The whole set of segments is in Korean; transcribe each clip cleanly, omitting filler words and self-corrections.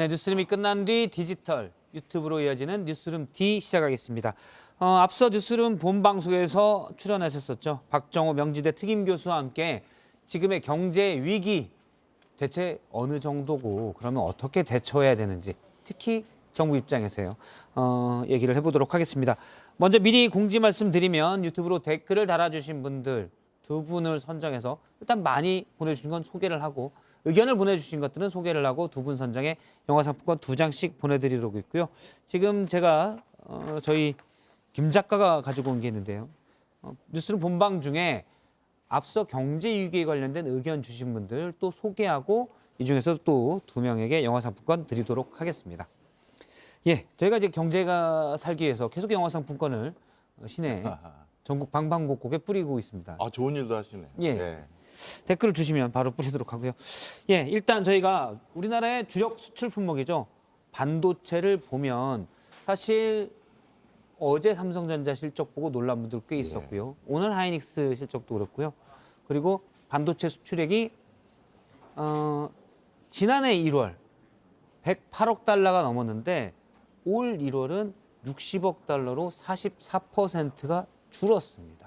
네, 뉴스룸이 끝난 뒤 디지털 유튜브로 이어지는 뉴스룸 D 시작하겠습니다. 앞서 뉴스룸 본방송에서 출연하셨었죠. 박정호 명지대 특임 교수와 함께 지금의 경제 위기 대체 어느 정도고 그러면 어떻게 대처해야 되는지 특히 정부 입장에서요. 얘기를 해보도록 하겠습니다. 먼저 미리 공지 말씀드리면 유튜브로 댓글을 달아주신 분들 두 분을 선정해서 일단 많이 보내주신 건 소개를 하고 의견을 보내주신 것들은 소개를 하고 두 분 선정해 영화 상품권 2장씩 보내드리려고 있고요. 지금 제가 저희 김 작가가 가지고 온 게 있는데요. 뉴스룸 본방 중에 앞서 경제 위기에 관련된 의견 주신 분들 또 소개하고 이 중에서 또 2명에게 영화 상품권 드리도록 하겠습니다. 예, 저희가 이제 경제가 살기 위해서 계속 영화 상품권을 시내 전국 방방곡곡에 뿌리고 있습니다. 아, 좋은 일도 하시네요. 예. 네. 댓글을 주시면 바로 뿌리도록 하고요. 예, 일단 저희가 우리나라의 주력 수출 품목이죠. 반도체를 보면 사실 어제 삼성전자 실적 보고 놀란 분들 꽤 있었고요. 오늘 하이닉스 실적도 그렇고요. 그리고 반도체 수출액이 지난해 1월 108억 달러가 넘었는데 올 1월은 60억 달러로 44%가 줄었습니다.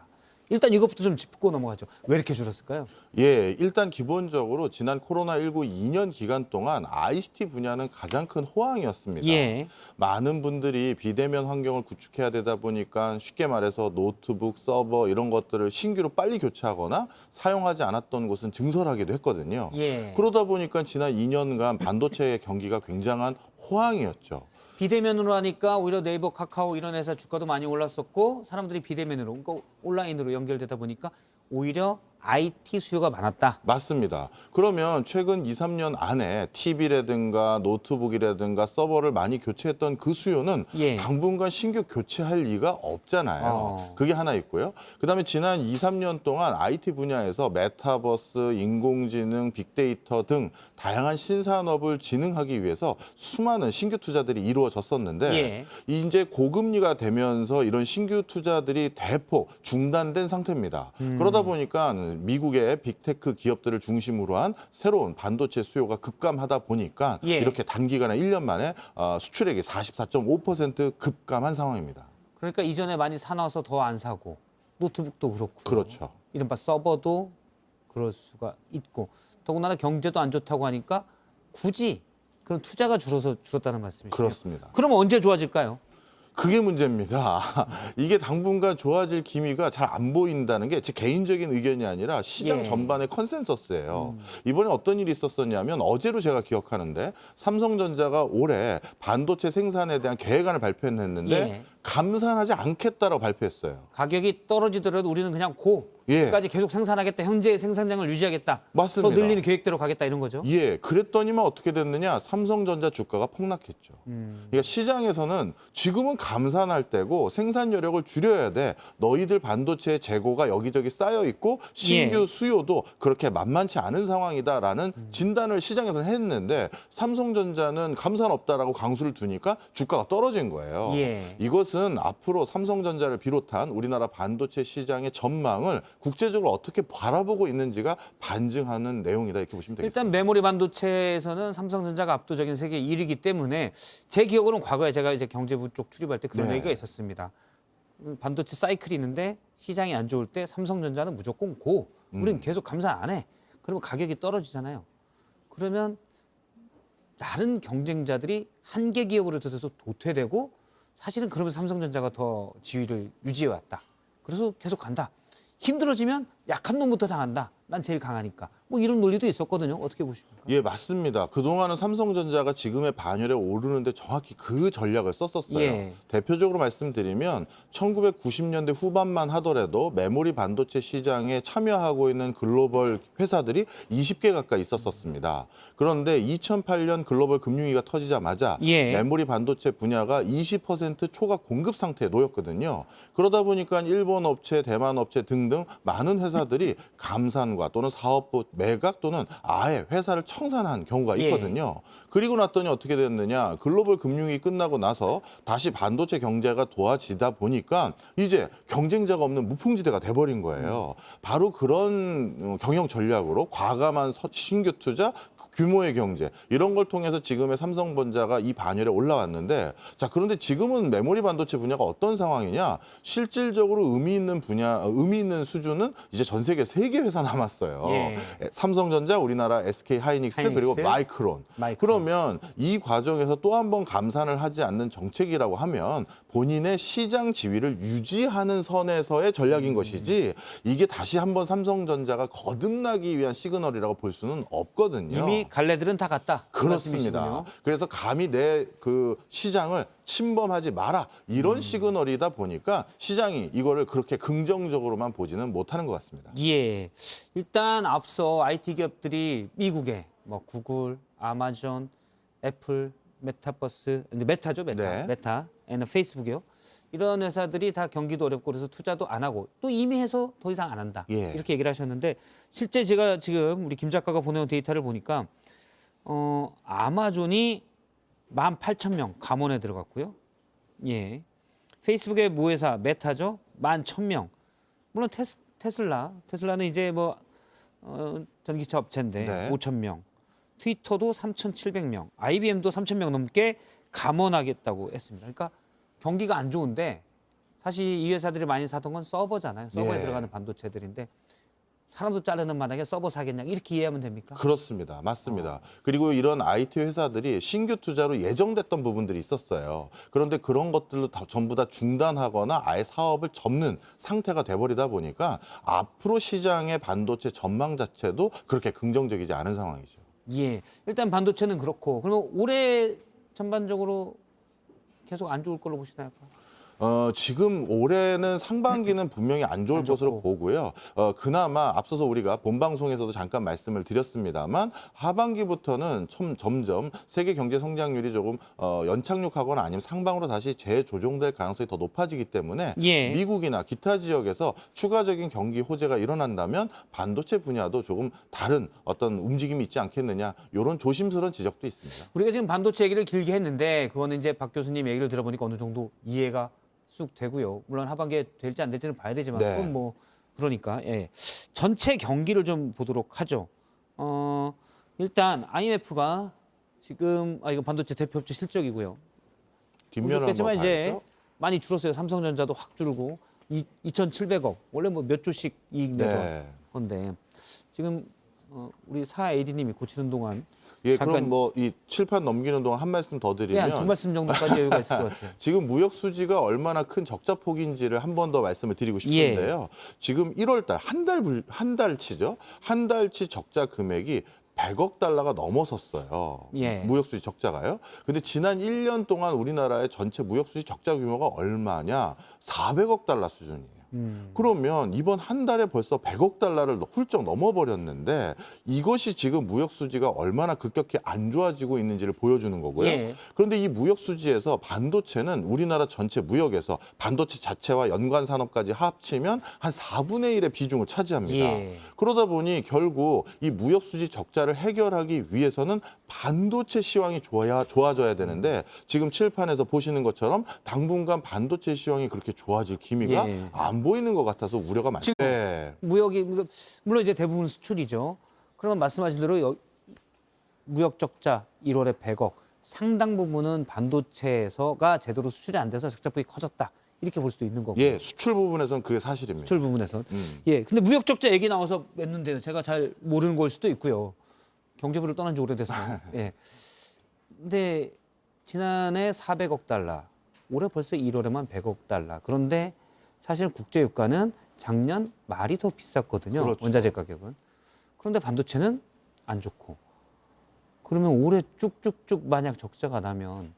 일단 이것부터 좀 짚고 넘어가죠. 왜 이렇게 줄었을까요? 예, 일단 기본적으로 지난 코로나19 2년 기간 동안 ICT 분야는 가장 큰 호황이었습니다. 예. 많은 분들이 비대면 환경을 구축해야 되다 보니까 쉽게 말해서 노트북, 서버 이런 것들을 신규로 빨리 교체하거나 사용하지 않았던 곳은 증설하기도 했거든요. 예. 그러다 보니까 지난 2년간 반도체 경기가 굉장한 호황이었죠. 비대면으로 하니까 오히려 네이버, 카카오 이런 회사 주가도 많이 올랐었고 사람들이 비대면으로, 그러니까 온라인으로 연결되다 보니까 오히려 IT 수요가 많았다. 맞습니다. 그러면 최근 2, 3년 안에 TV라든가 노트북이라든가 서버를 많이 교체했던 그 수요는 예. 당분간 신규 교체할 리가 없잖아요. 그게 하나 있고요. 그다음에 지난 2, 3년 동안 IT 분야에서 메타버스, 인공지능, 빅데이터 등 다양한 신산업을 진흥하기 위해서 수많은 신규 투자들이 이루어졌었는데 예. 이제 고금리가 되면서 이런 신규 투자들이 대폭 중단된 상태입니다. 그러다 보니까 미국의 빅테크 기업들을 중심으로 한 새로운 반도체 수요가 급감하다 보니까 예. 이렇게 단기간에 1년 만에 수출액이 44.5% 급감한 상황입니다. 그러니까 이전에 많이 사놔서 더 안 사고 노트북도 그렇고 그렇죠. 이른바 서버도 그럴 수가 있고 더군다나 경제도 안 좋다고 하니까 굳이 그런 투자가 줄었다는 말씀이시죠? 그렇습니다. 그러면 언제 좋아질까요? 그게 문제입니다. 이게 당분간 좋아질 기미가 잘 안 보인다는 게 제 개인적인 의견이 아니라 시장 예. 전반의 컨센서스예요. 이번에 어떤 일이 있었었냐면 어제로 제가 기억하는데 삼성전자가 올해 반도체 생산에 대한 계획안을 발표했는데 예. 감산하지 않겠다라고 발표했어요. 가격이 떨어지더라도 우리는 그냥 예. 고까지 계속 생산하겠다. 현재의 생산량을 유지하겠다. 맞습니다. 더 늘리는 계획대로 가겠다 이런 거죠. 예, 그랬더니만 어떻게 됐느냐? 삼성전자 주가가 폭락했죠. 그러니까 시장에서는 지금은 감산할 때고 생산 여력을 줄여야 돼. 너희들 반도체 재고가 여기저기 쌓여 있고 신규 예. 수요도 그렇게 만만치 않은 상황이다라는 진단을 시장에서는 했는데 삼성전자는 감산 없다라고 강수를 두니까 주가가 떨어진 거예요. 예. 이것은 앞으로 삼성전자를 비롯한 우리나라 반도체 시장의 전망을 국제적으로 어떻게 바라보고 있는지가 반증하는 내용이다 이렇게 보시면 되겠습니다. 일단 메모리 반도체에서는 삼성전자가 압도적인 세계 1위이기 때문에 제 기억으로는 과거에 제가 이제 경제부 쪽 출입할 때 그런 네. 얘기가 있었습니다. 반도체 사이클이 있는데 시장이 안 좋을 때 삼성전자는 무조건 고. 우린 계속 감산 안 해. 그러면 가격이 떨어지잖아요. 그러면 다른 경쟁자들이 한계 기업으로 돼서 도태되고 사실은 그러면서 삼성전자가 더 지위를 유지해 왔다. 그래서 계속 간다. 힘들어지면 약한 놈부터 당한다. 난 제일 강하니까. 뭐 이런 논리도 있었거든요. 어떻게 보십니까? 예, 맞습니다. 그동안은 삼성전자가 지금의 반열에 오르는데 정확히 그 전략을 썼었어요. 예. 대표적으로 말씀드리면 1990년대 후반만 하더라도 메모리 반도체 시장에 참여하고 있는 글로벌 회사들이 20개 가까이 있었습니다. 그런데 2008년 글로벌 금융위기가 터지자마자 예. 메모리 반도체 분야가 20% 초과 공급 상태에 놓였거든요. 그러다 보니까 일본 업체, 대만 업체 등등 많은 회사들이 감산과 또는 사업부 매각 또는 아예 회사를 청산한 경우가 있거든요. 그리고 났더니 어떻게 됐느냐. 글로벌 금융위기 끝나고 나서 다시 반도체 경제가 도와지다 보니까 이제 경쟁자가 없는 무풍지대가 돼버린 거예요. 바로 그런 경영 전략으로 과감한 신규 투자, 규모의 경제 이런 걸 통해서 지금의 삼성전자가 이 반열에 올라왔는데 자 그런데 지금은 메모리 반도체 분야가 어떤 상황이냐 실질적으로 의미 있는 수준은 이제 전 세계 3개 회사 남았어요. 예. 삼성전자, 우리나라 SK 하이닉스 그리고 마이크론. 그러면 이 과정에서 또 한 번 감산을 하지 않는 정책이라고 하면 본인의 시장 지위를 유지하는 선에서의 전략인 것이지 이게 다시 한번 삼성전자가 거듭나기 위한 시그널이라고 볼 수는 없거든요. 이미 갈래들은 다 갔다. 그렇습니다. 말씀이시군요. 그래서 감히 내 그 시장을 침범하지 마라 이런 시그널이다 보니까 시장이 이거를 그렇게 긍정적으로만 보지는 못하는 것 같습니다. 예. 일단 앞서 IT 기업들이 미국에 뭐 구글, 아마존, 애플, 메타버스, 이제 메타죠, 네. 메타, 페이스북이요. 이런 회사들이 다 경기도 어렵고 그래서 투자도 안 하고 또 이미 해서 더 이상 안 한다. 예. 이렇게 얘기를 하셨는데 실제 제가 지금 우리 김 작가가 보내온 데이터를 보니까 아마존이 18,000명 감원에 들어갔고요. 예. 페이스북의 모회사 메타죠. 11,000명. 물론 테슬라는 이제 뭐 전기차 업체인데 네. 5,000명. 트위터도 3,700명. IBM도 3,000명 넘게 감원하겠다고 했습니다. 그러니까 경기가 안 좋은데 사실 이 회사들이 많이 사던 건 서버잖아요. 서버에 예. 들어가는 반도체들인데 사람도 자르는 마당에 서버 사겠냐 이렇게 이해하면 됩니까? 그렇습니다. 맞습니다. 그리고 이런 IT 회사들이 신규 투자로 예정됐던 부분들이 있었어요. 그런데 그런 것들로 전부 다 중단하거나 아예 사업을 접는 상태가 돼버리다 보니까 앞으로 시장의 반도체 전망 자체도 그렇게 긍정적이지 않은 상황이죠. 예. 일단 반도체는 그렇고 그러면 올해 전반적으로 계속 안 좋을 걸로 보시나요? 지금 올해는 상반기는 분명히 안 좋을 안 좋고. 것으로 보고요. 그나마 앞서서 우리가 본 방송에서도 잠깐 말씀을 드렸습니다만 하반기부터는 점점 세계 경제 성장률이 조금 연착륙하거나 아니면 상방으로 다시 재조정될 가능성이 더 높아지기 때문에 예. 미국이나 기타 지역에서 추가적인 경기 호재가 일어난다면 반도체 분야도 조금 다른 어떤 움직임이 있지 않겠느냐 이런 조심스러운 지적도 있습니다. 우리가 지금 반도체 얘기를 길게 했는데 그거는 이제 박 교수님 얘기를 들어보니까 어느 정도 이해가 쑥 되고요. 물론 하반기에 될지 안 될지는 봐야 되지만 네. 그건 뭐 그러니까 예. 전체 경기를 좀 보도록 하죠. 일단 IMF가 지금 이거 반도체 대표업체 실적이고요. 뒷면을 한번 보셨겠지만 이제 봐야죠. 많이 줄었어요. 삼성전자도 확 줄고 2,700억 원래 뭐 몇 조씩 이익 내서 네. 건데 지금 우리 사 AD님이 고치는 동안 예, 잠깐- 그럼 뭐 이 칠판 넘기는 동안 한 말씀 더 드리면 한 두 말씀 정도까지 여유가 있을 것 같아요. 지금 무역 수지가 얼마나 큰 적자 폭인지를 한 번 더 말씀을 드리고 싶은데요. 지금 1월 달 한 달치죠. 한 달치 적자 금액이 100억 달러가 넘어섰어요. 예. 무역 수지 적자가요. 근데 지난 1년 동안 우리나라의 전체 무역 수지 적자 규모가 얼마냐? 400억 달러 수준이에요. 그러면 이번 한 달에 벌써 100억 달러를 훌쩍 넘어버렸는데 이것이 지금 무역 수지가 얼마나 급격히 안 좋아지고 있는지를 보여주는 거고요. 예. 그런데 이 무역 수지에서 반도체는 우리나라 전체 무역에서 반도체 자체와 연관 산업까지 합치면 한 4분의 1의 비중을 차지합니다. 예. 그러다 보니 결국 이 무역 수지 적자를 해결하기 위해서는 반도체 시황이 좋아져야 되는데 지금 칠판에서 보시는 것처럼 당분간 반도체 시황이 그렇게 좋아질 기미가 예. 안 보이는 것 같아서 우려가 많죠. 지금- 네. 무역이 물론 이제 대부분 수출이죠. 그러면 말씀하신 대로 무역 적자 1월에 100억 상당 부분은 반도체에서가 제대로 수출이 안 돼서 적자폭이 커졌다 이렇게 볼 수도 있는 거고. 예, 수출 부분에서는 그게 사실입니다. 수출 부분에서는 예. 근데 무역 적자 얘기 나와서 맺는데요. 제가 잘 모르는 걸 수도 있고요. 경제부를 떠난 지 오래돼서. 예. 근데 지난해 400억 달러, 올해 벌써 1월에만 100억 달러. 그런데 사실 국제 유가는 작년 말이 더 비쌌거든요. 그렇죠. 원자재 가격은. 그런데 반도체는 안 좋고. 그러면 올해 쭉쭉쭉 만약 적자가 나면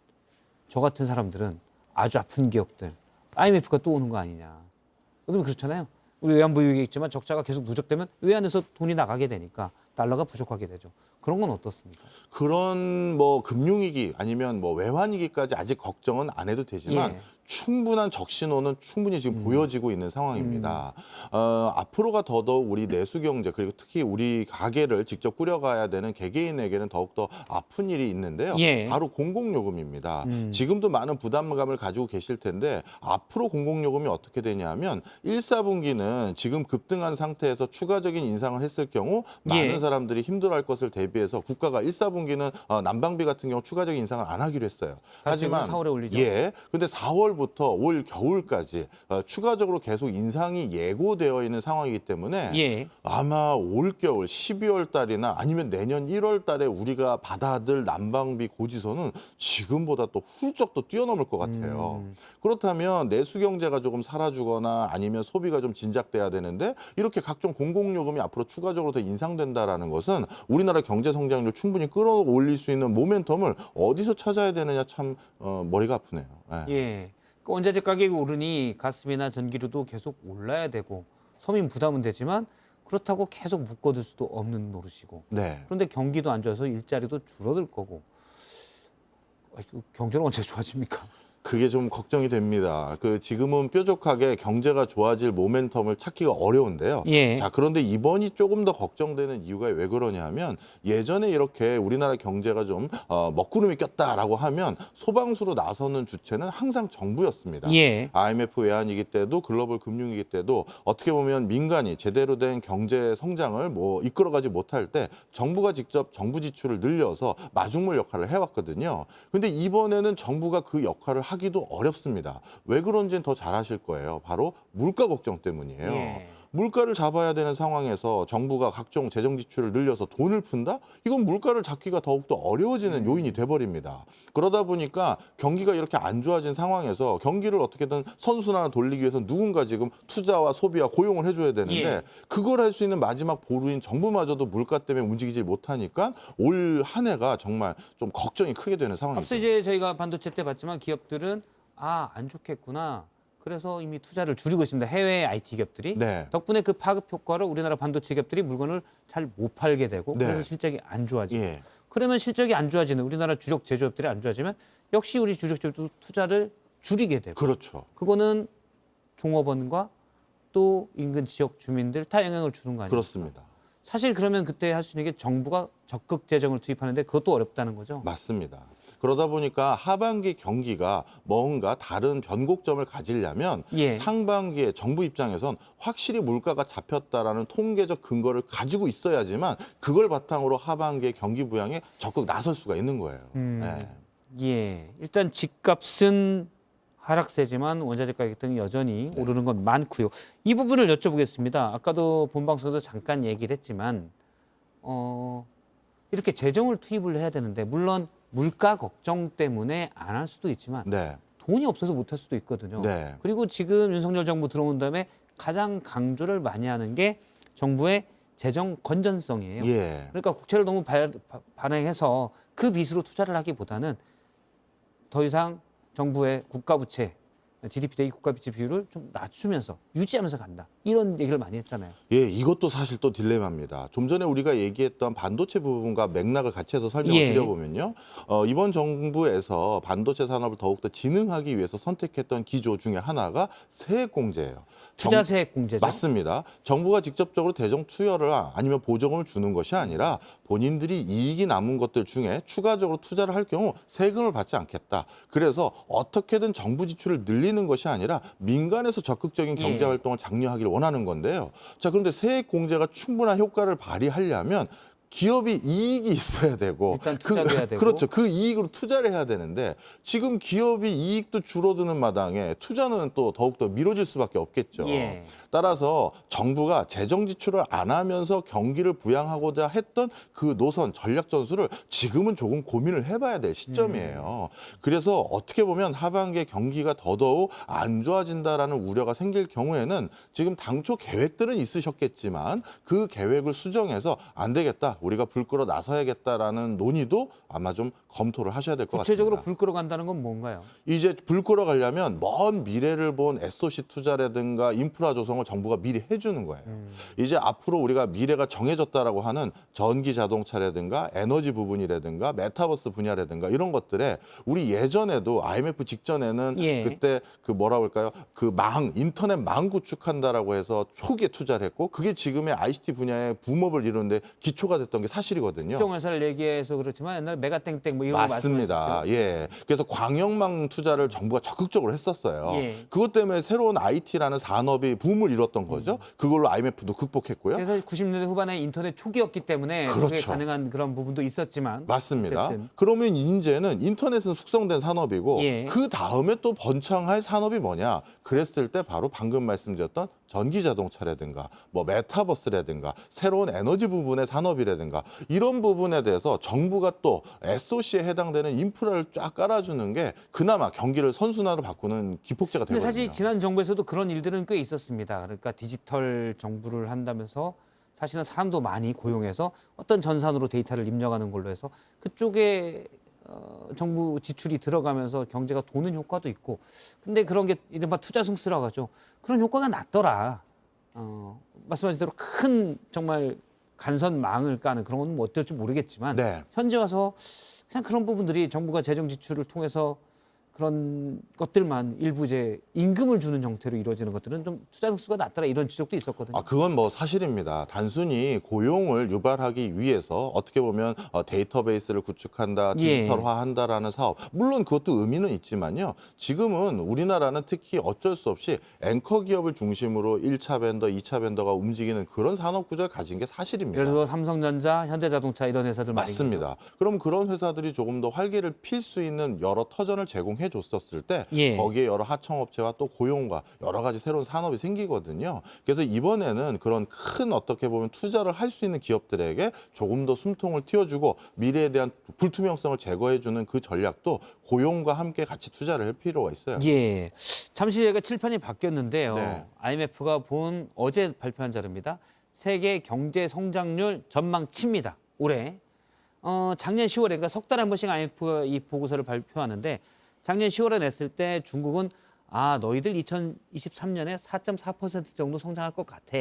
저 같은 사람들은 아주 아픈 기업들, IMF가 또 오는 거 아니냐. 여기는 그렇잖아요. 우리 외환부 얘기했지만 적자가 계속 누적되면 외환에서 돈이 나가게 되니까 달러가 부족하게 되죠. 그런 건 어떻습니까? 그런 뭐 금융위기 아니면 뭐 외환위기까지 아직 걱정은 안 해도 되지만 예. 충분한 적신호는 충분히 지금 보여지고 있는 상황입니다. 앞으로가 더더욱 우리 내수 경제 그리고 특히 우리 가게를 직접 꾸려가야 되는 개개인에게는 더욱더 아픈 일이 있는데요. 예. 바로 공공요금입니다. 지금도 많은 부담감을 가지고 계실 텐데 앞으로 공공요금이 어떻게 되냐면 1, 4분기는 지금 급등한 상태에서 추가적인 인상을 했을 경우 많은 예. 사람들이 힘들어할 것을 대비해서 국가가 1, 4분기는 난방비 같은 경우 추가적인 인상을 안 하기로 했어요. 하지만 4월에 올리죠. 예, 근데 4월부터 올 겨울까지 추가적으로 계속 인상이 예고되어 있는 상황이기 때문에 예. 아마 올 겨울 12월 달이나 아니면 내년 1월 달에 우리가 받아들 난방비 고지서는 지금보다 또 훌쩍 또 뛰어넘을 것 같아요. 그렇다면 내수 경제가 조금 살아주거나 아니면 소비가 좀 진작돼야 되는데 이렇게 각종 공공요금이 앞으로 추가적으로 더 인상된다라는 것은 우리나라 경제 성장률 충분히 끌어올릴 수 있는 모멘텀을 어디서 찾아야 되느냐 참 머리가 아프네요. 예. 예. 그 원자재 가격이 오르니 가스비나 전기료도 계속 올라야 되고 서민 부담은 되지만 그렇다고 계속 묶어둘 수도 없는 노릇이고. 네. 그런데 경기도 안 좋아서 일자리도 줄어들 거고. 경제는 언제 좋아집니까? 그게 좀 걱정이 됩니다. 지금은 뾰족하게 경제가 좋아질 모멘텀을 찾기가 어려운데요. 예. 자, 그런데 이번이 조금 더 걱정되는 이유가 왜 그러냐면 예전에 이렇게 우리나라 경제가 좀 먹구름이 꼈다라고 하면 소방수로 나서는 주체는 항상 정부였습니다. 예. IMF 외환위기 때도 글로벌 금융위기 때도 어떻게 보면 민간이 제대로 된 경제 성장을 이끌어가지 못할 때 정부가 직접 정부 지출을 늘려서 마중물 역할을 해왔거든요. 근데 이번에는 정부가 그 역할을 하기도 어렵습니다. 왜 그런지는 더 잘 아실 거예요. 바로 물가 걱정 때문이에요. 예. 물가를 잡아야 되는 상황에서 정부가 각종 재정 지출을 늘려서 돈을 푼다? 이건 물가를 잡기가 더욱더 어려워지는 요인이 돼버립니다. 그러다 보니까 경기가 이렇게 안 좋아진 상황에서 경기를 어떻게든 선순환을 돌리기 위해서 누군가 지금 투자와 소비와 고용을 해줘야 되는데 예. 그걸 할 수 있는 마지막 보루인 정부마저도 물가 때문에 움직이지 못하니까 올 한 해가 정말 좀 걱정이 크게 되는 상황이죠. 앞서 이제 저희가 반도체 때 봤지만 기업들은 안 좋겠구나. 그래서 이미 투자를 줄이고 있습니다. 해외 IT 기업들이. 네. 덕분에 그 파급 효과로 우리나라 반도체 기업들이 물건을 잘 못 팔게 되고 네. 그래서 실적이 안 좋아지고. 예. 그러면 실적이 안 좋아지는 우리나라 주력 제조업들이 안 좋아지면 역시 우리 주력 제조업도 투자를 줄이게 되고. 그렇죠. 그거는 종업원과 또 인근 지역 주민들 다 영향을 주는 거 아니에요? 그렇습니다. 사실 그러면 그때 할 수 있는 게 정부가 적극 재정을 투입하는데 그것도 어렵다는 거죠. 맞습니다. 그러다 보니까 하반기 경기가 뭔가 다른 변곡점을 가지려면 예. 상반기에 정부 입장에선 확실히 물가가 잡혔다라는 통계적 근거를 가지고 있어야지만 그걸 바탕으로 하반기에 경기 부양에 적극 나설 수가 있는 거예요. 네. 예, 일단 집값은 하락세지만 원자재 가격 등 여전히 오르는 건 많고요. 이 부분을 여쭤보겠습니다. 아까도 본방송에서 잠깐 얘기를 했지만 이렇게 재정을 투입을 해야 되는데 물론 물가 걱정 때문에 안 할 수도 있지만 네. 돈이 없어서 못 할 수도 있거든요. 네. 그리고 지금 윤석열 정부 들어온 다음에 가장 강조를 많이 하는 게 정부의 재정 건전성이에요. 예. 그러니까 국채를 너무 발행해서 그 빚으로 투자를 하기보다는 더 이상 정부의 국가부채, GDP 대비 국가부채 비율을 좀 낮추면서 유지하면서 간다. 이런 얘기를 많이 했잖아요. 예, 이것도 사실 또 딜레마입니다. 좀 전에 우리가 얘기했던 반도체 부분과 맥락을 같이 해서 설명을 예. 드려보면요. 이번 정부에서 반도체 산업을 더욱더 진흥하기 위해서 선택했던 기조 중에 하나가 세액공제예요. 투자 세액 공제죠. 맞습니다. 정부가 직접적으로 대정 투여를 아니면 보조금을 주는 것이 아니라 본인들이 이익이 남은 것들 중에 추가적으로 투자를 할 경우 세금을 받지 않겠다. 그래서 어떻게든 정부 지출을 늘리는 것이 아니라 민간에서 적극적인 경제 예. 활동을 장려하기를 원하는 건데요. 자, 그런데 세액 공제가 충분한 효과를 발휘하려면 기업이 이익이 있어야 되고 일단 투자도 해야 되고. 그렇죠. 그 이익으로 투자를 해야 되는데 지금 기업이 이익도 줄어드는 마당에 투자는 또 더욱더 미뤄질 수밖에 없겠죠. 예. 따라서 정부가 재정 지출을 안 하면서 경기를 부양하고자 했던 그 노선 전략 전술을 지금은 조금 고민을 해봐야 될 시점이에요. 그래서 어떻게 보면 하반기에 경기가 더더욱 안 좋아진다라는 우려가 생길 경우에는 지금 당초 계획들은 있으셨겠지만 그 계획을 수정해서 안 되겠다. 우리가 불 끌어 나서야겠다라는 논의도 아마 좀 검토를 하셔야 될 것 같습니다. 구체적으로 불 끌어간다는 건 뭔가요? 이제 불 끌어가려면 먼 미래를 본 SOC 투자라든가 인프라 조성을 정부가 미리 해주는 거예요. 이제 앞으로 우리가 미래가 정해졌다라고 하는 전기 자동차라든가 에너지 부분이라든가 메타버스 분야라든가 이런 것들에 우리 예전에도 IMF 직전에는 예. 그때 그 뭐라 그럴까요? 그 인터넷 망 구축한다라고 해서 초기에 투자를 했고 그게 지금의 ICT 분야의 붐업을 이루는데 기초가 됐던 게 사실이거든요. 특정 회사를 얘기해서 그렇지만 옛날 메가땡땡 뭐 이런 거 맞습니다. 말씀하셨어요. 예. 그래서 광역망 투자를 정부가 적극적으로 했었어요. 예. 그것 때문에 새로운 IT라는 산업이 붐을 이뤘던 거죠. 그걸로 IMF도 극복했고요. 그래서 90년대 후반에 인터넷 초기였기 때문에 그게 그렇죠. 가능한 그런 부분도 있었지만 맞습니다. 어쨌든. 그러면 이제는 인터넷은 숙성된 산업이고 예. 그 다음에 또 번창할 산업이 뭐냐? 그랬을 때 바로 방금 말씀드렸던 전기 자동차라든가 뭐 메타버스라든가 새로운 에너지 부분의 산업이라든가 이런 부분에 대해서 정부가 또 SOC에 해당되는 인프라를 쫙 깔아주는 게 그나마 경기를 선순환으로 바꾸는 기폭제가 근데 되거든요. 사실 지난 정부에서도 그런 일들은 꽤 있었습니다. 그러니까 디지털 정부를 한다면서 사실은 사람도 많이 고용해서 어떤 전산으로 데이터를 입력하는 걸로 해서 그쪽에 정부 지출이 들어가면서 경제가 도는 효과도 있고, 근데 그런 게 이른바 투자 승수라고 하죠. 그런 효과가 났더라. 말씀하신 대로 큰 정말 간선망을 까는 그런 건 뭐 어떨지 모르겠지만 네. 현재 와서 그냥 그런 부분들이 정부가 재정 지출을 통해서 그런 것들만 일부 이제 임금을 주는 형태로 이루어지는 것들은 좀 투자 승수가 낮더라 이런 지적도 있었거든요. 그건 뭐 사실입니다. 단순히 고용을 유발하기 위해서 어떻게 보면 데이터베이스를 구축한다, 디지털화한다라는 사업. 물론 그것도 의미는 있지만요. 지금은 우리나라는 특히 어쩔 수 없이 앵커 기업을 중심으로 1차 벤더, 2차 벤더가 움직이는 그런 산업 구조를 가진 게 사실입니다. 예를 들어 삼성전자, 현대자동차 이런 회사들 말이죠. 맞습니다. 그럼 그런 회사들이 조금 더 활기를 필 수 있는 여러 터전을 제공해 줬었을 때 예. 거기에 여러 하청업체와 또 고용과 여러 가지 새로운 산업이 생기거든요. 그래서 이번에는 그런 큰 어떻게 보면 투자를 할 수 있는 기업들에게 조금 더 숨통을 틔워주고 미래에 대한 불투명성을 제거해주는 그 전략도 고용과 함께 같이 투자를 할 필요가 있어요. 예. 잠시 저희가 칠판이 바뀌었는데요. 네. IMF가 본 어제 발표한 자료입니다. 세계 경제 성장률 전망치입니다. 올해. 작년 10월에 그러니까 석 달에 한 번씩 IMF가 이 보고서를 발표하는데 작년 10월에 냈을 때 중국은 너희들 2023년에 4.4% 정도 성장할 것 같아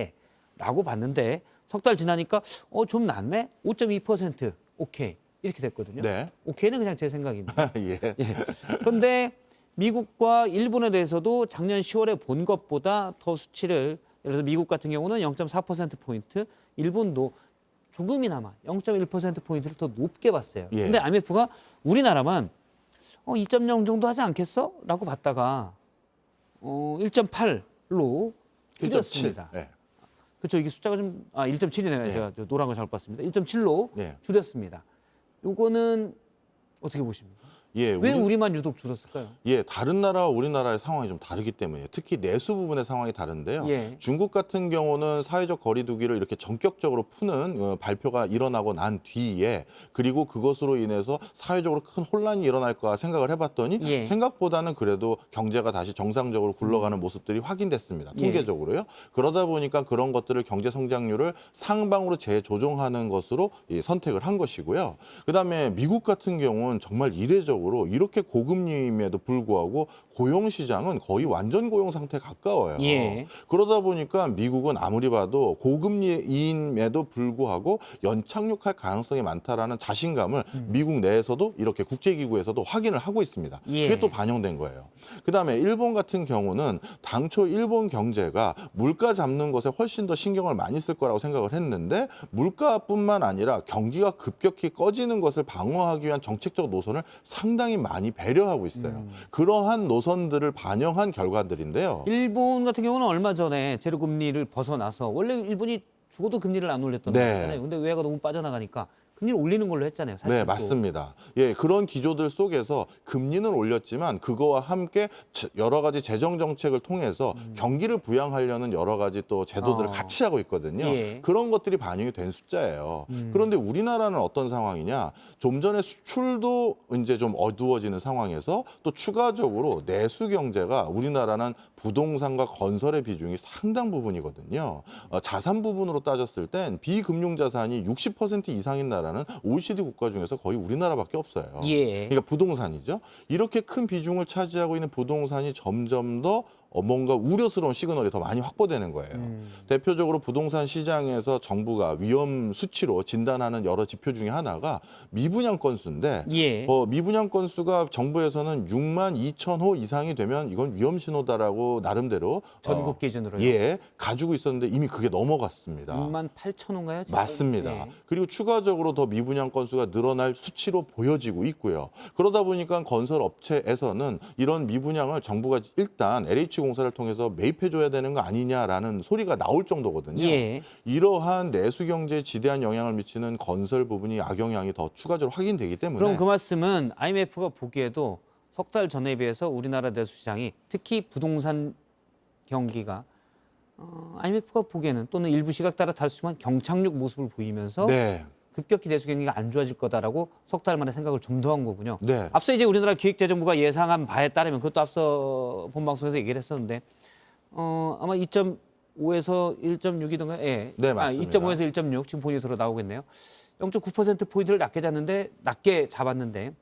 라고 봤는데 석 달 지나니까 좀 낮네? 5.2% 오케이 이렇게 됐거든요. 네. 오케이는 그냥 제 생각입니다. 예. 그런데 미국과 일본에 대해서도 작년 10월에 본 것보다 더 수치를 예를 들어서 미국 같은 경우는 0.4%포인트, 일본도 조금이나마 0.1%포인트를 더 높게 봤어요. 예. 근데 IMF가 우리나라만 2.0 정도 하지 않겠어? 라고 봤다가 1.8로 줄였습니다. 1.7. 네. 그렇죠. 이게 숫자가 좀 1.7이네요. 예. 제가 저 노란 거 잘못 봤습니다. 1.7로 예. 줄였습니다. 요거는 어떻게 보십니까? 예, 왜 우리만 유독 줄었을까요? 예, 다른 나라와 우리나라의 상황이 좀 다르기 때문에 특히 내수 부분의 상황이 다른데요. 예. 중국 같은 경우는 사회적 거리두기를 이렇게 전격적으로 푸는 발표가 일어나고 난 뒤에 그리고 그것으로 인해서 사회적으로 큰 혼란이 일어날 거라 생각을 해봤더니 예. 생각보다는 그래도 경제가 다시 정상적으로 굴러가는 모습들이 확인됐습니다. 예. 통계적으로요. 그러다 보니까 그런 것들을 경제 성장률을 상방으로 재조정하는 것으로 선택을 한 것이고요. 그다음에 미국 같은 경우는 정말 이례적으로 이렇게 고금리임에도 불구하고 고용 시장은 거의 완전 고용 상태에 가까워요. 예. 그러다 보니까 미국은 아무리 봐도 고금리임에도 불구하고 연착륙할 가능성이 많다라는 자신감을 미국 내에서도 이렇게 국제기구에서도 확인을 하고 있습니다. 예. 그게 또 반영된 거예요. 그다음에 일본 같은 경우는 당초 일본 경제가 물가 잡는 것에 훨씬 더 신경을 많이 쓸 거라고 생각을 했는데 물가뿐만 아니라 경기가 급격히 꺼지는 것을 방어하기 위한 정책적 노선을 상당히 많이 배려하고 있어요. 그러한 노선들을 반영한 결과들인데요. 일본 같은 경우는 얼마 전에 제로 금리를 벗어나서 원래 일본이 죽어도 금리를 안 올렸던 네. 거잖아요. 근데 외화가 너무 빠져나가니까 금리를 올리는 걸로 했잖아요. 사실 네, 또. 맞습니다. 예, 그런 기조들 속에서 금리는 올렸지만 그거와 함께 여러 가지 재정 정책을 통해서 경기를 부양하려는 여러 가지 또 제도들을 같이 하고 있거든요. 예. 그런 것들이 반영이 된 숫자예요. 그런데 우리나라는 어떤 상황이냐? 좀 전에 수출도 이제 좀 어두워지는 상황에서 또 추가적으로 내수 경제가 우리나라는 부동산과 건설의 비중이 상당 부분이거든요. 자산 부분으로 따졌을 땐 비금융 자산이 60% 이상인 나라는 OECD 국가 중에서 거의 우리나라밖에 없어요. 예. 그러니까 부동산이죠. 이렇게 큰 비중을 차지하고 있는 부동산이 점점 더 뭔가 우려스러운 시그널이 더 많이 확보되는 거예요. 대표적으로 부동산 시장에서 정부가 위험 수치로 진단하는 여러 지표 중에 하나가 미분양 건수인데 예. 미분양 건수가 정부에서는 6만 2천 호 이상이 되면 이건 위험 신호다라고 나름대로 전국 기준으로요. 예, 가지고 있었는데 이미 그게 넘어갔습니다. 6만 8천 호인가요? 지금? 맞습니다. 예. 그리고 추가적으로 더 미분양 건수가 늘어날 수치로 보여지고 있고요. 그러다 보니까 건설 업체에서는 이런 미분양을 정부가 일단 LH공사를 통해서 매입해줘야 되는 거 아니냐라는 소리가 나올 정도거든요. 예. 이러한 내수 경제에 지대한 영향을 미치는 건설 부분이 악영향이 더 추가적으로 확인되기 때문에 그럼 그 말씀은 IMF가 보기에도 석 달 전에 비해서 우리나라 내수 시장이 특히 부동산 경기가 IMF가 보기에는 또는 일부 시각 따라 다르지만 경착륙 모습을 보이면서 네, 급격히 내수 경기가 안 좋아질 거다라고 석 달 만에 생각을 점도한 거군요. 네. 앞서 이제 우리나라 기획재정부가 예상한 바에 따르면 그것도 앞서 본방송에서 얘기를 했었는데 아마 2.5에서 1.6이던가 예. 네, 맞습니다. 2.5에서 1.6 지금 본인으로 나오겠네요. 0.9% 포인트를 낮게 잡았는데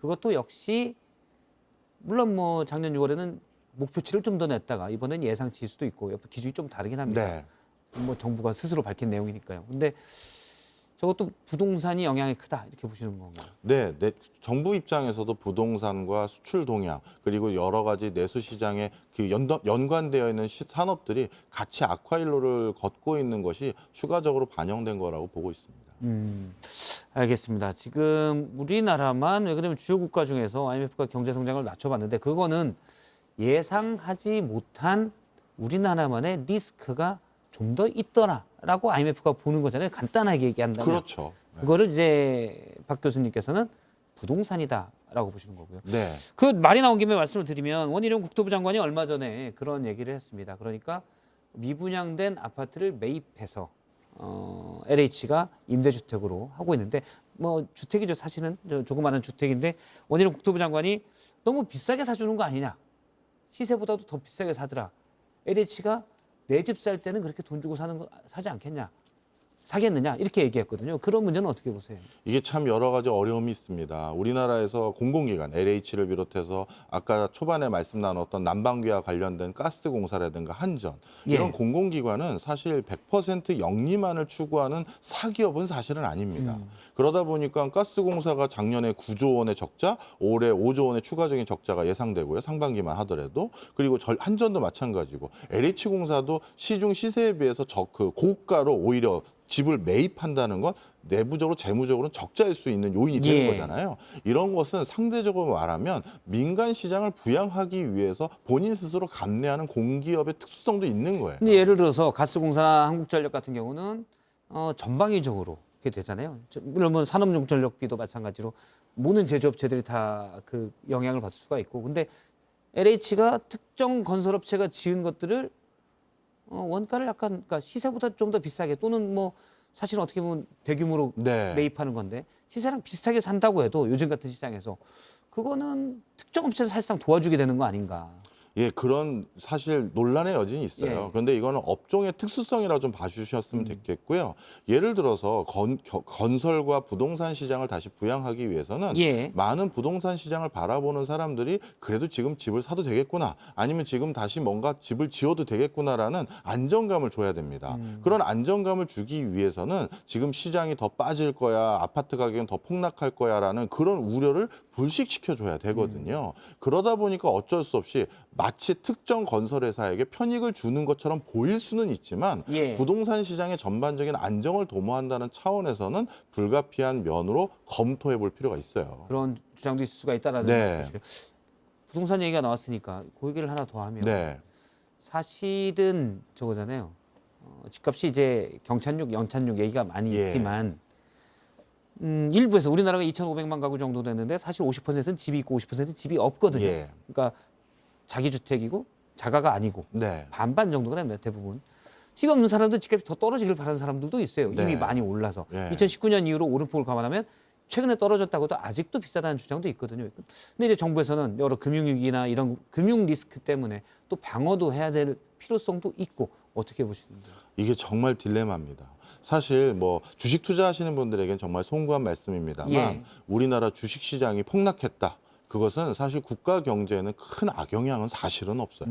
그것도 역시 물론 뭐 작년 6월에는 목표치를 좀 더 냈다가 이번엔 예상치일 수도 있고 옆에 기준이 좀 다르긴 합니다. 네. 뭐 정부가 스스로 밝힌 내용이니까요. 근데 저것도 부동산이 영향이 크다 이렇게 보시는 건가요? 네, 정부 입장에서도 부동산과 수출 동향 그리고 여러 가지 내수 시장에 그 연관되어 있는 산업들이 같이 악화일로를 걷고 있는 것이 추가적으로 반영된 거라고 보고 있습니다. 알겠습니다. 지금 우리나라만 왜 그러면 주요 국가 중에서 IMF가 경제 성장을 낮춰봤는데 그거는 예상하지 못한 우리나라만의 리스크가 좀 더 있더라라고 IMF가 보는 거잖아요. 간단하게 얘기한다면. 그렇죠. 그거를 이제 박 교수님께서는 부동산이다라고 보시는 거고요. 네. 그 말이 나온 김에 말씀을 드리면 원희룡 국토부 장관이 얼마 전에 그런 얘기를 했습니다. 그러니까 미분양된 아파트를 매입해서 LH가 임대주택으로 하고 있는데 뭐 주택이죠. 사실은 조그마한 주택인데 원희룡 국토부 장관이 너무 비싸게 사주는 거 아니냐. 시세보다도 더 비싸게 사더라. LH가 내 집 살 때는 그렇게 돈 주고 사지 않겠냐. 사겠느냐 이렇게 얘기했거든요. 그런 문제는 어떻게 보세요? 이게 참 여러 가지 어려움이 있습니다. 우리나라에서 공공기관 LH를 비롯해서 아까 초반에 말씀 나눴던 난방기와 관련된 가스공사라든가 한전 이런 예. 공공기관은 사실 100% 영리만을 추구하는 사기업은 사실은 아닙니다. 그러다 보니까 가스공사가 작년에 9조 원의 적자, 올해 5조 원의 추가적인 적자가 예상되고요. 상반기만 하더라도 그리고 한전도 마찬가지고 LH공사도 시중 시세에 비해서 그 고가로 오히려 집을 매입한다는 건 내부적으로 재무적으로는 적자일 수 있는 요인이 되는 예. 거잖아요. 이런 것은 상대적으로 말하면 민간 시장을 부양하기 위해서 본인 스스로 감내하는 공기업의 특수성도 있는 거예요. 근데 예를 들어서 가스공사나 한국전력 같은 경우는 전방위적으로 그렇게 되잖아요. 물론 뭐 산업용전력비도 마찬가지로 모든 제조업체들이 다 그 영향을 받을 수가 있고, 근데 LH가 특정 건설업체가 지은 것들을 원가를 약간 그러니까 시세보다 좀 더 비싸게 또는 뭐 사실은 어떻게 보면 대규모로 네. 매입하는 건데 시세랑 비슷하게 산다고 해도 요즘 같은 시장에서 그거는 특정 업체를 사실상 도와주게 되는 거 아닌가. 예, 그런 사실 논란의 여진이 있어요. 예. 그런데 이거는 업종의 특수성이라 좀 봐주셨으면 됐겠고요. 예를 들어서 건설과 부동산 시장을 다시 부양하기 위해서는 예. 많은 부동산 시장을 바라보는 사람들이 그래도 지금 집을 사도 되겠구나, 아니면 지금 다시 뭔가 집을 지어도 되겠구나라는 안정감을 줘야 됩니다. 그런 안정감을 주기 위해서는 지금 시장이 더 빠질 거야, 아파트 가격은 더 폭락할 거야라는 그런 우려를 불식시켜줘야 되거든요. 그러다 보니까 어쩔 수 없이 마치 특정 건설회사에게 편익을 주는 것처럼 보일 수는 있지만 예. 부동산 시장의 전반적인 안정을 도모한다는 차원에서는 불가피한 면으로 검토해 볼 필요가 있어요. 그런 주장도 있을 수가 있다라는 네. 말씀이시죠. 부동산 얘기가 나왔으니까 그 얘기를 하나 더 하면 네. 사실은 저거잖아요. 집값이 이제 경착륙, 연착륙 얘기가 많이 예. 있지만 일부에서 우리나라가 2,500만 가구 정도 됐는데 사실 50%는 집이 있고 50%는 집이 없거든요. 예. 그러니까 자기 주택이고 자가가 아니고 네. 반반 정도가 됩니다. 대부분. 집이 없는 사람도 집값이 더 떨어지길 바라는 사람들도 있어요. 이미 네. 많이 올라서. 예. 2019년 이후로 오름폭을 감안하면 최근에 떨어졌다고도 아직도 비싸다는 주장도 있거든요. 근데 이제 정부에서는 여러 금융위기나 이런 금융 리스크 때문에 또 방어도 해야 될 필요성도 있고 어떻게 보시는지. 이게 정말 딜레마입니다. 사실 뭐 주식 투자하시는 분들에겐 정말 송구한 말씀입니다만 예. 우리나라 주식 시장이 폭락했다. 그것은 사실 국가 경제에는 큰 악영향은 사실은 없어요.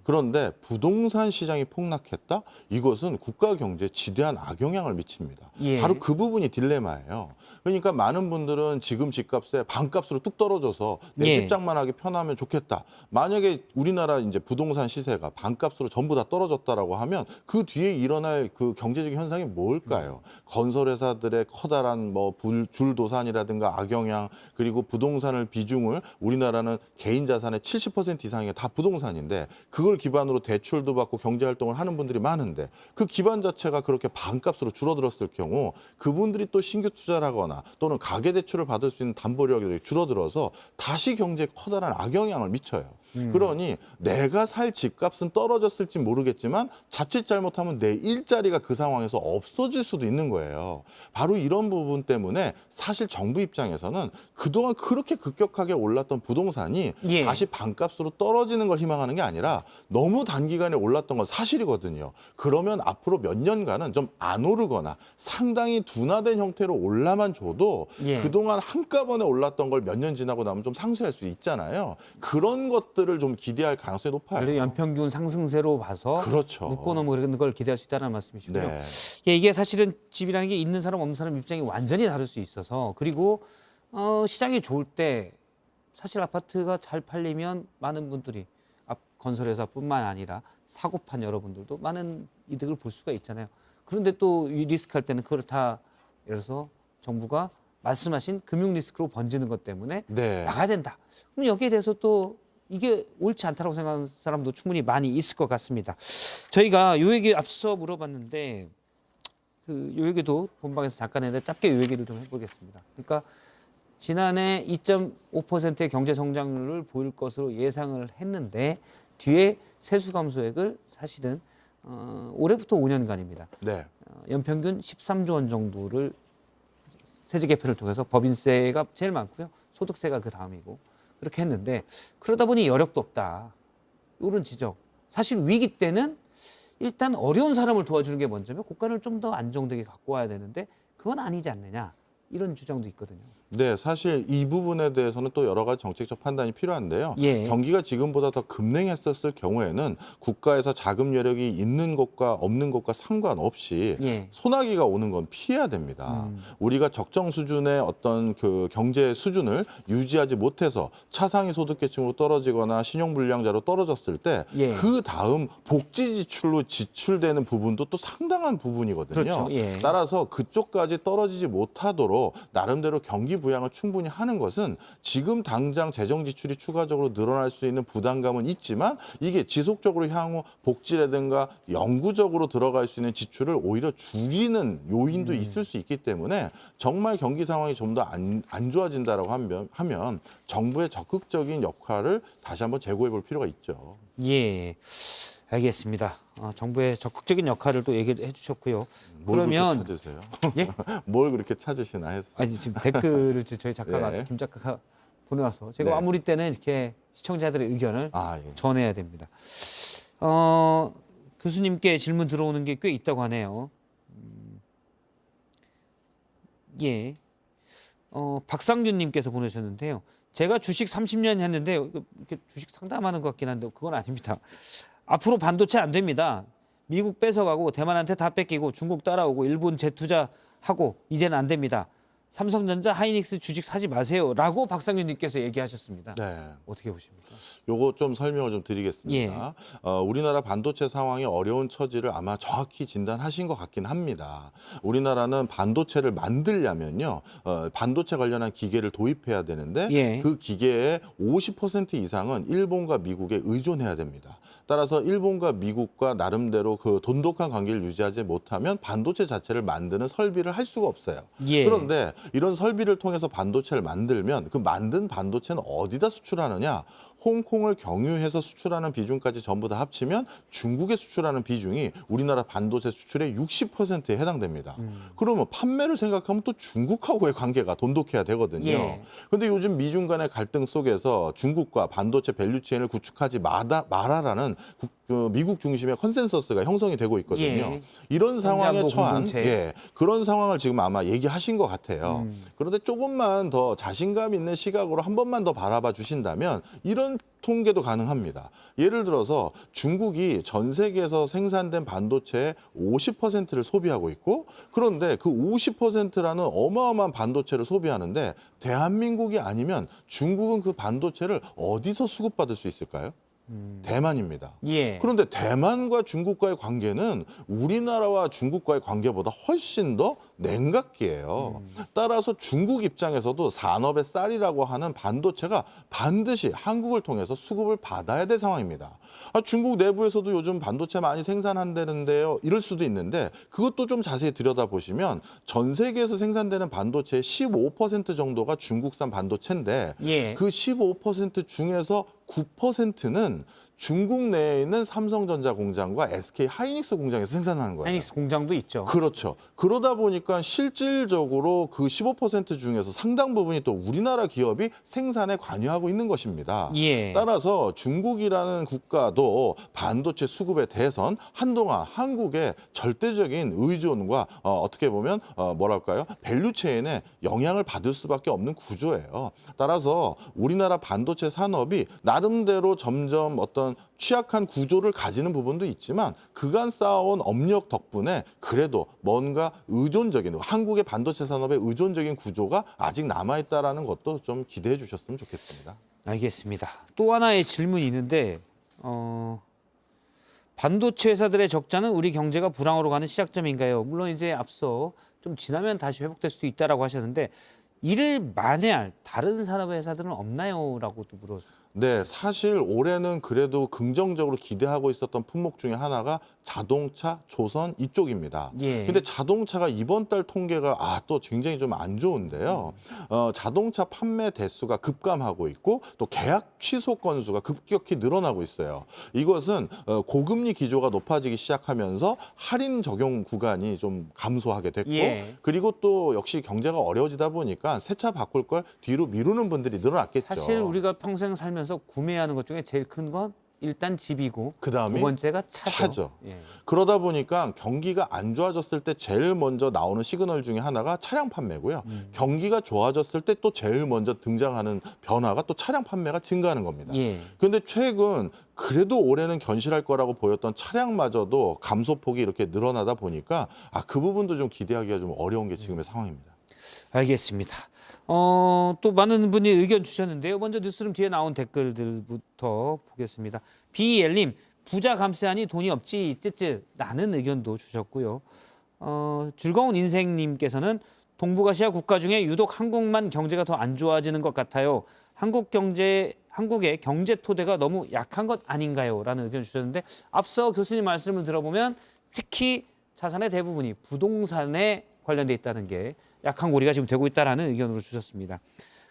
그런데 부동산 시장이 폭락했다? 이것은 국가 경제에 지대한 악영향을 미칩니다. 예. 바로 그 부분이 딜레마예요. 그러니까 많은 분들은 지금 집값에 반값으로 뚝 떨어져서 내 예. 집장만 하기 편하면 좋겠다. 만약에 우리나라 이제 부동산 시세가 반값으로 전부 다 떨어졌다라고 하면 그 뒤에 일어날 그 경제적인 현상이 뭘까요? 건설회사들의 커다란 뭐 줄도산이라든가 악영향, 그리고 부동산을 비중을 우리나라는 개인 자산의 70% 이상이 다 부동산인데 그걸 기반으로 대출도 받고 경제 활동을 하는 분들이 많은데 그 기반 자체가 그렇게 반값으로 줄어들었을 경우 그분들이 또 신규 투자를 하거나 또는 가계 대출을 받을 수 있는 담보력이 줄어들어서 다시 경제에 커다란 악영향을 미쳐요. 그러니 내가 살 집값은 떨어졌을지 모르겠지만 자칫 잘못하면 내 일자리가 그 상황에서 없어질 수도 있는 거예요. 바로 이런 부분 때문에 사실 정부 입장에서는 그동안 그렇게 급격하게 올랐던 부동산이 예. 다시 반값으로 떨어지는 걸 희망하는 게 아니라 너무 단기간에 올랐던 건 사실이거든요. 그러면 앞으로 몇 년간은 좀 안 오르거나 상당히 둔화된 형태로 올라만 줘도 예. 그동안 한꺼번에 올랐던 걸 몇 년 지나고 나면 좀 상쇄할 수 있잖아요. 그런 것들을 좀 기대할 가능성이 높아요. 그래도 연평균 상승세로 봐서 그렇죠. 묶어놓은 걸 기대할 수 있다는 말씀이시고요. 네. 예, 이게 사실은 집이라는 게 있는 사람 없는 사람 입장이 완전히 다를 수 있어서 그리고 시장이 좋을 때 사실 아파트가 잘 팔리면 많은 분들이 건설회사뿐만 아니라 사고판 여러분들도 많은 이득을 볼 수가 있잖아요. 그런데 또 이 리스크 할 때는 그걸 다 예를 들어서 정부가 말씀하신 금융 리스크로 번지는 것 때문에 네. 나가야 된다. 그럼 여기에 대해서 또 이게 옳지 않다고 생각하는 사람도 충분히 많이 있을 것 같습니다. 저희가 요 얘기 앞서 물어봤는데 요 얘기도 본방에서 잠깐 했는데 짧게 요 얘기를 좀 해보겠습니다. 그러니까 지난해 2.5%의 경제 성장률을 보일 것으로 예상을 했는데 뒤에 세수 감소액을 사실은 올해부터 5년간입니다. 네. 연평균 13조 원 정도를 세제 개편을 통해서 법인세가 제일 많고요. 소득세가 그 다음이고 그렇게 했는데 그러다 보니 여력도 없다. 이런 지적. 사실 위기 때는 일단 어려운 사람을 도와주는 게 먼저면 국가를 좀 더 안정되게 갖고 와야 되는데 그건 아니지 않느냐. 이런 주장도 있거든요. 네, 사실 이 부분에 대해서는 또 여러 가지 정책적 판단이 필요한데요. 예. 경기가 지금보다 더 급냉했었을 경우에는 국가에서 자금 여력이 있는 것과 없는 것과 상관없이 예. 소나기가 오는 건 피해야 됩니다. 우리가 적정 수준의 어떤 그 경제 수준을 유지하지 못해서 차상위 소득계층으로 떨어지거나 신용불량자로 떨어졌을 때 예. 그 다음 복지 지출로 지출되는 부분도 또 상당한 부분이거든요. 그렇죠. 예. 따라서 그쪽까지 떨어지지 못하도록 나름대로 경기 부양을 충분히 하는 것은 지금 당장 재정 지출이 추가적으로 늘어날 수 있는 부담감은 있지만 이게 지속적으로 향후 복지라든가 영구적으로 들어갈 수 있는 지출을 오히려 줄이는 요인도 있을 수 있기 때문에 정말 경기 상황이 좀 더 안 좋아진다라고 하면 정부의 적극적인 역할을 다시 한번 재고해 볼 필요가 있죠. 예. 알겠습니다. 정부의 적극적인 역할을 또 얘기를 해주셨고요. 뭘 그러면 그렇게 찾으세요? 예? 뭘 그렇게 찾으시나 했어요. 아니 지금 댓글을 저희 작가가 예. 김 작가가 보내와서 제가 네. 마무리 때는 이렇게 시청자들의 의견을 예. 전해야 됩니다. 교수님께 질문 들어오는 게 꽤 있다고 하네요. 예. 박상균님께서 보내셨는데요. 제가 주식 30년 했는데 이렇게 주식 상담하는 것 같긴 한데 그건 아닙니다. 앞으로 반도체 안 됩니다. 미국 뺏어가고 대만한테 다 뺏기고 중국 따라오고 일본 재투자하고 이제는 안 됩니다. 삼성전자, 하이닉스 주식 사지 마세요라고 박상윤님께서 얘기하셨습니다. 네. 어떻게 보십니까? 요거 좀 설명을 좀 드리겠습니다. 우리나라 반도체 상황이 어려운 처지를 아마 정확히 진단하신 것 같긴 합니다. 우리나라는 반도체를 만들려면요, 반도체 관련한 기계를 도입해야 되는데 예. 그 기계의 50% 이상은 일본과 미국에 의존해야 됩니다. 따라서 일본과 미국과 나름대로 그 돈독한 관계를 유지하지 못하면 반도체 자체를 만드는 설비를 할 수가 없어요. 예. 그런데 이런 설비를 통해서 반도체를 만들면 그 만든 반도체는 어디다 수출하느냐? 홍콩을 경유해서 수출하는 비중까지 전부 다 합치면 중국에 수출하는 비중이 우리나라 반도체 수출의 60%에 해당됩니다. 그러면 판매를 생각하면 또 중국하고의 관계가 돈독해야 되거든요. 그런데 요즘 미중 간의 갈등 속에서 중국과 반도체 밸류체인을 구축하지 말아라는 그 미국 중심의 컨센서스가 형성이 되고 있거든요. 예. 이런 상황에 경제안보 처한 공동체. 그런 상황을 지금 아마 얘기하신 것 같아요. 그런데 조금만 더 자신감 있는 시각으로 한 번만 더 바라봐 주신다면 이런 통계도 가능합니다. 예를 들어서 중국이 전 세계에서 생산된 반도체의 50%를 소비하고 있고 그런데 그 50%라는 어마어마한 반도체를 소비하는데 대한민국이 아니면 중국은 그 반도체를 어디서 수급받을 수 있을까요? 대만입니다. 예. 그런데 대만과 중국과의 관계는 우리나라와 중국과의 관계보다 훨씬 더 냉각기예요. 따라서 중국 입장에서도 산업의 쌀이라고 하는 반도체가 반드시 한국을 통해서 수급을 받아야 될 상황입니다. 중국 내부에서도 요즘 반도체 많이 생산한다는데요. 이럴 수도 있는데 그것도 좀 자세히 들여다보시면 전 세계에서 생산되는 반도체의 15% 정도가 중국산 반도체인데 예. 그 15% 중에서 9%는 중국 내에 있는 삼성전자 공장과 SK 하이닉스 공장에서 생산하는 거예요. 하이닉스 공장도 있죠. 그렇죠. 그러다 보니까 실질적으로 그 15% 중에서 상당 부분이 또 우리나라 기업이 생산에 관여하고 있는 것입니다. 예. 따라서 중국이라는 국가도 반도체 수급에 대해선 한동안 한국의 절대적인 의존과 어떻게 보면 뭐랄까요? 밸류체인에 영향을 받을 수밖에 없는 구조예요. 따라서 우리나라 반도체 산업이 나름대로 점점 어떤 취약한 구조를 가지는 부분도 있지만 그간 쌓아온 업력 덕분에 그래도 뭔가 의존적인 한국의 반도체 산업의 의존적인 구조가 아직 남아있다라는 것도 좀 기대해 주셨으면 좋겠습니다. 알겠습니다. 또 하나의 질문이 있는데 반도체 회사들의 적자는 우리 경제가 불황으로 가는 시작점인가요? 물론 이제 앞서 좀 지나면 다시 회복될 수도 있다라고 하셨는데 이를 만회할 다른 산업의 회사들은 없나요?라고 또 물었어요. 네, 사실 올해는 그래도 긍정적으로 기대하고 있었던 품목 중에 하나가 자동차, 조선 이쪽입니다. 예. 근데 자동차가 이번 달 통계가 또 굉장히 좀 안 좋은데요. 자동차 판매 대수가 급감하고 있고 또 계약 취소 건수가 급격히 늘어나고 있어요. 이것은 고금리 기조가 높아지기 시작하면서 할인 적용 구간이 좀 감소하게 됐고 예. 그리고 또 역시 경제가 어려워지다 보니까 새 차 바꿀 걸 뒤로 미루는 분들이 늘어났겠죠. 사실 우리가 평생 살면서 구매하는 것 중에 제일 큰 건 일단 집이고 그다음이 두 번째가 차죠. 차죠. 예. 그러다 보니까 경기가 안 좋아졌을 때 제일 먼저 나오는 시그널 중에 하나가 차량 판매고요. 경기가 좋아졌을 때 또 제일 먼저 등장하는 변화가 또 차량 판매가 증가하는 겁니다. 예. 그런데 최근 그래도 올해는 견실할 거라고 보였던 차량마저도 감소폭이 이렇게 늘어나다 보니까 그 부분도 좀 기대하기가 좀 어려운 게 지금의 상황입니다. 알겠습니다. 또 많은 분이 의견 주셨는데요. 먼저 뉴스룸 뒤에 나온 댓글들부터 보겠습니다. BL님, 부자 감세하니 돈이 없지 쯔쯔라는 의견도 주셨고요. 즐거운 인생님께서는 동북아시아 국가 중에 유독 한국만 경제가 더 안 좋아지는 것 같아요. 한국의 경제 토대가 너무 약한 것 아닌가요? 라는 의견 주셨는데 앞서 교수님 말씀을 들어보면 특히 자산의 대부분이 부동산에 관련돼 있다는 게 약한 고리가 지금 되고 있다라는 의견으로 주셨습니다.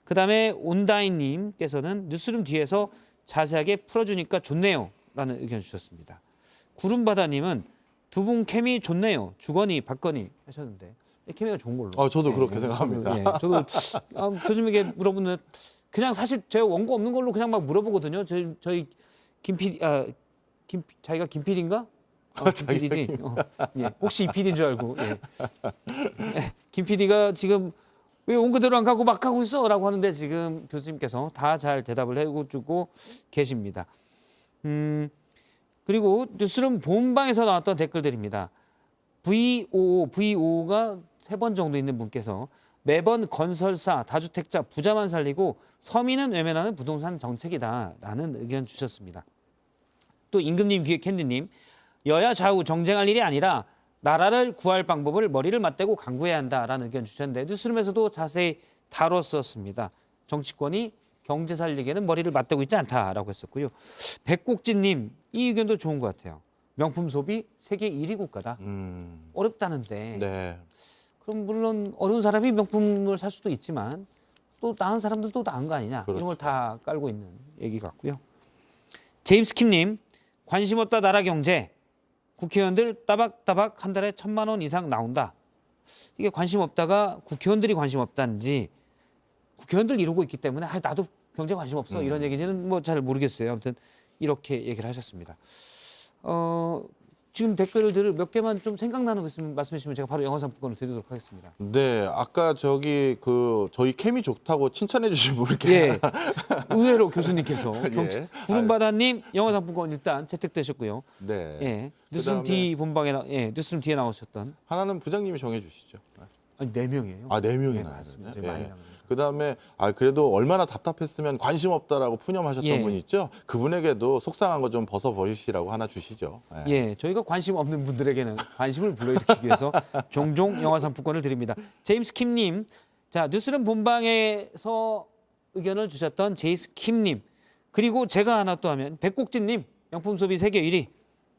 그다음에 온다인님께서는 뉴스룸 뒤에서 자세하게 풀어주니까 좋네요 라는 의견 주셨습니다. 구름바다님은 두 분 케미 좋네요. 주거니 받거니 하셨는데 케미가 좋은 걸로. 저도 그렇게 생각합니다. 저도 교수님에게 물어보는 그냥 사실 제가 원고 없는 걸로 그냥 막 물어보거든요. 저희 김 PD 자기가 김 PD인가? 김 PD지. 예. 혹시 이 PD인 줄 알고. 예. 김 PD가 지금 왜 온 그대로 안 가고 막 하고 있어라고 하는데 지금 교수님께서 다 잘 대답을 해주고 계십니다. 그리고 뉴스룸 본방에서 나왔던 댓글들입니다. VOO가 3번 정도 있는 분께서 매번 건설사, 다주택자, 부자만 살리고 서민은 외면하는 부동산 정책이다라는 의견 주셨습니다. 또 임금님, 기획캔디님, 여야 좌우 정쟁할 일이 아니라 나라를 구할 방법을 머리를 맞대고 강구해야 한다라는 의견 주셨는데 뉴스룸에서도 자세히 다뤘었습니다. 정치권이 경제 살리기에는 머리를 맞대고 있지 않다라고 했었고요. 백곡진님 이 의견도 좋은 것 같아요. 명품 소비 세계 1위 국가다. 어렵다는데 네. 그럼 물론 어려운 사람이 명품을 살 수도 있지만 또 나은 사람들도 나은 거 아니냐. 그렇죠. 이런 걸 다 깔고 있는 얘기 같고요. 제임스 킴님 관심 없다 나라 경제. 국회의원들 따박따박 한 달에 1,000만 원 이상 나온다. 이게 관심 없다가 국회의원들이 관심 없다는지 국회의원들 이러고 있기 때문에 나도 경제 관심 없어 이런 얘기지는 뭐 잘 모르겠어요. 아무튼 이렇게 얘기를 하셨습니다. 지금 댓글들을 몇 개만 좀 생각나는 거 있으면 말씀해 주시면 제가 바로 영화 상품권을 드리도록 하겠습니다. 네, 아까 저기 저희 캠이 좋다고 칭찬해 주신 분께 예, 의외로 교수님께서 예. 구름바다님 영화 상품권 일단 채택되셨고요. 네. 예, 뉴스룸 그다음에- D 본방에 뉴스룸 D에 나오셨던 하나는 부장님이 정해 주시죠. 아니 4명이에요. 아, 4명이 네, 나요. 맞습니다. 제일 많이 나옵니다. 그다음에 그래도 얼마나 답답했으면 관심 없다라고 푸념하셨던 예. 분 있죠? 그분에게도 속상한 거 좀 벗어 버리시라고 하나 주시죠. 예. 예, 저희가 관심 없는 분들에게는 관심을 불러일으키기 위해서 종종 영화 상품권을 드립니다. 제임스 킴님, 자 뉴스룸 본방에서 의견을 주셨던 제이스 킴님, 그리고 제가 하나 또 하면 백곡진님, 명품 소비 세계 1위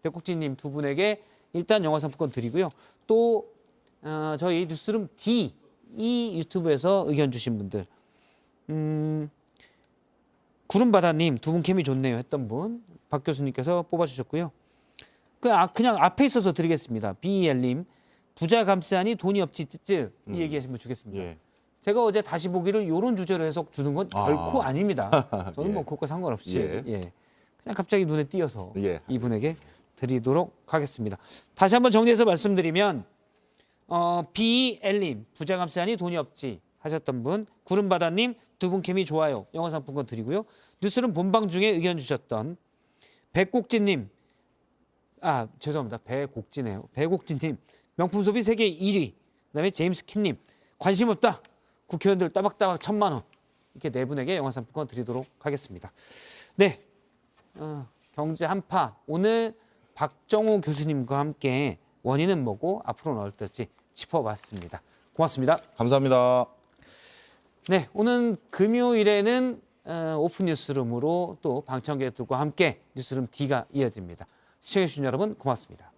백곡진님 두 분에게 일단 영화 상품권 드리고요. 또 저희 뉴스룸 D 이 유튜브에서 의견 주신 분들, 구름바다님 두 분 케미 좋네요 했던 분 박 교수님께서 뽑아주셨고요. 그냥 앞에 있어서 드리겠습니다. BEL님 부자 감싸니 돈이 없지 찌찌 이 얘기하신 분 주겠습니다. 예. 제가 어제 다시 보기를 이런 주제로 해서 주는 건 결코 아닙니다. 저는 예. 뭐 그것과 상관없이 예. 그냥 갑자기 눈에 띄어서 예. 이분에게 드리도록 하겠습니다. 다시 한번 정리해서 말씀드리면 BEL님 부자 감싸니 돈이 없지 하셨던 분, 구름바다님 두 분 케미 좋아요 영화 상품권 드리고요. 뉴스룸 본방 중에 의견 주셨던 백곡진님, 죄송합니다. 배곡지네요. 배곡진님 명품 소비 세계 1위, 그다음에 제임스 킨님 관심 없다 국회의원들 따박따박 1,000만 원 이렇게 네 분에게 영화 상품권 드리도록 하겠습니다. 네, 경제 한파 오늘 박정호 교수님과 함께 원인은 뭐고 앞으로는 어떨지 짚어봤습니다. 고맙습니다. 감사합니다. 네, 오늘 금요일에는 오픈 뉴스룸으로 또 방청객들과 함께 뉴스룸 D가 이어집니다. 시청해주신 여러분 고맙습니다.